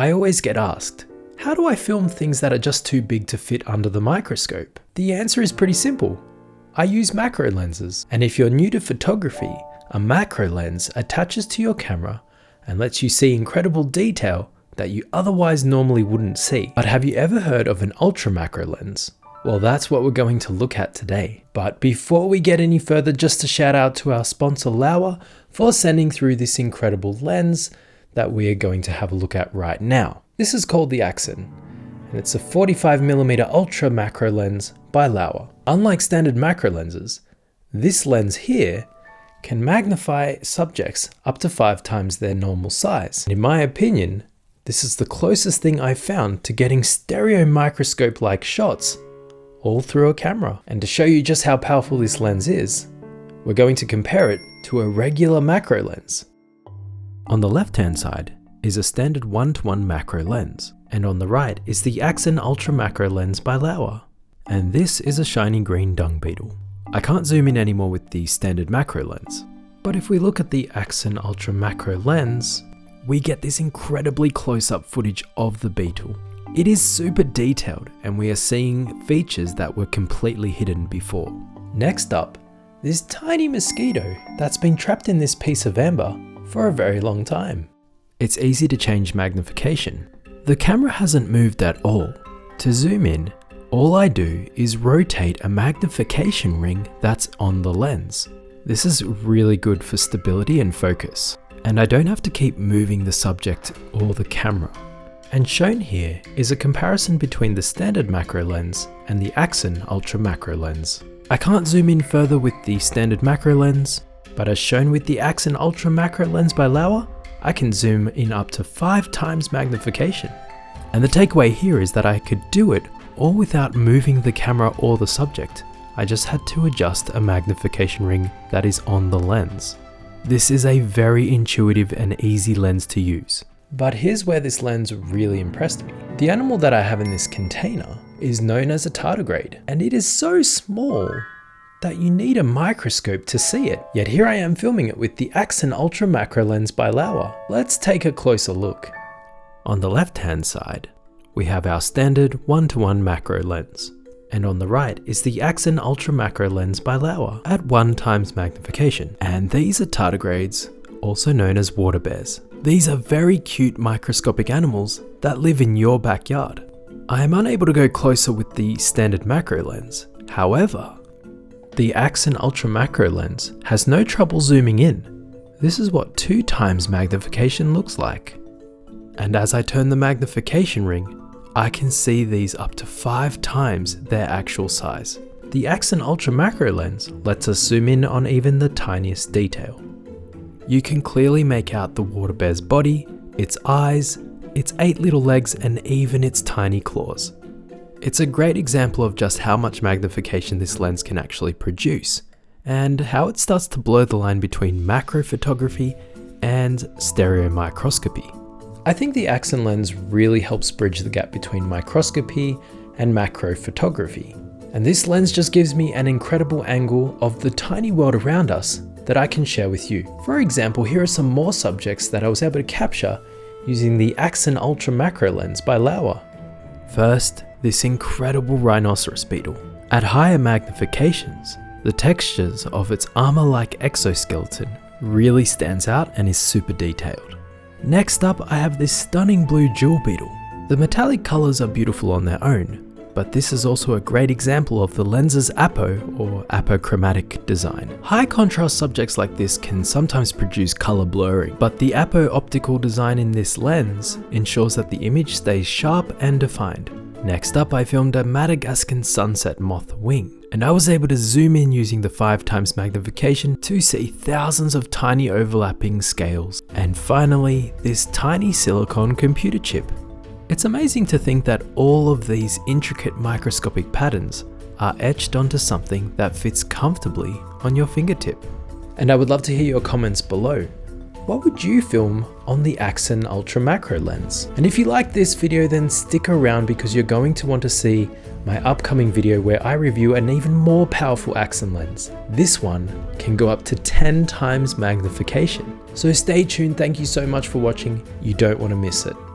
I always get asked, how do I film things that are just too big to fit under the microscope? The answer is pretty simple. I use macro lenses, and if you're new to photography, a macro lens attaches to your camera and lets you see incredible detail that you otherwise normally wouldn't see. But have you ever heard of an ultra macro lens? Well, that's what we're going to look at today. But before we get any further, just a shout out to our sponsor Laowa for sending through this incredible lens that we are going to have a look at right now. This is called the Aksen, and it's a 45mm ultra macro lens by Laowa. Unlike standard macro lenses, this lens here can magnify subjects up to 5 times their normal size. And in my opinion, this is the closest thing I've found to getting stereo microscope-like shots all through a camera. And to show you just how powerful this lens is, we're going to compare it to a regular macro lens. On the left-hand side is a standard 1:1 macro lens, and on the right is the Aksen Ultra Macro Lens by Laowa. And this is a shiny green dung beetle. I can't zoom in anymore with the standard macro lens, but if we look at the Aksen Ultra Macro Lens, we get this incredibly close-up footage of the beetle. It is super detailed, and we are seeing features that were completely hidden before. Next up, this tiny mosquito that's been trapped in this piece of amber for a very long time. It's easy to change magnification. The camera hasn't moved at all. To zoom in, all I do is rotate a magnification ring that's on the lens. This is really good for stability and focus, and I don't have to keep moving the subject or the camera. And shown here is a comparison between the standard macro lens and the Aksen Ultra Macro Lens. I can't zoom in further with the standard macro lens, but as shown with the Aksen Ultra Macro Lens by Laowa, I can zoom in up to 5 times magnification. And the takeaway here is that I could do it all without moving the camera or the subject. I just had to adjust a magnification ring that is on the lens. This is a very intuitive and easy lens to use. But here's where this lens really impressed me. The animal that I have in this container is known as a tardigrade, and it is so small that you need a microscope to see it. Yet here I am filming it with the Aksen Ultra Macro Lens by Laowa. Let's take a closer look. On the left-hand side, we have our standard 1:1 macro lens. And on the right is the Aksen Ultra Macro Lens by Laowa at 1 times magnification. And these are tardigrades, also known as water bears. These are very cute microscopic animals that live in your backyard. I am unable to go closer with the standard macro lens. However, the Aksen Ultra Macro Lens has no trouble zooming in. This is what 2 times magnification looks like. And as I turn the magnification ring, I can see these up to 5 times their actual size. The Aksen Ultra Macro Lens lets us zoom in on even the tiniest detail. You can clearly make out the water bear's body, its eyes, its 8 little legs, and even its tiny claws. It's a great example of just how much magnification this lens can actually produce, and how it starts to blur the line between macro photography and stereo microscopy. I think the Aksen lens really helps bridge the gap between microscopy and macro photography. And this lens just gives me an incredible angle of the tiny world around us that I can share with you. For example, here are some more subjects that I was able to capture using the Aksen Ultra Macro Lens by Laowa. First, this incredible rhinoceros beetle. At higher magnifications, the textures of its armor-like exoskeleton really stands out and is super detailed. Next up, I have this stunning blue jewel beetle. The metallic colors are beautiful on their own, but this is also a great example of the lens's APO or apochromatic design. High contrast subjects like this can sometimes produce color blurring, but the APO optical design in this lens ensures that the image stays sharp and defined. Next up, I filmed a Madagascan sunset moth wing, and I was able to zoom in using the 5 times magnification to see thousands of tiny overlapping scales. And finally, this tiny silicone computer chip. It's amazing to think that all of these intricate microscopic patterns are etched onto something that fits comfortably on your fingertip. And I would love to hear your comments below. What would you film on the Aksen Ultra Macro Lens? And if you like this video, then stick around because you're going to want to see my upcoming video where I review an even more powerful Aksen lens. This one can go up to 10 times magnification. So stay tuned. Thank you so much for watching. You don't want to miss it.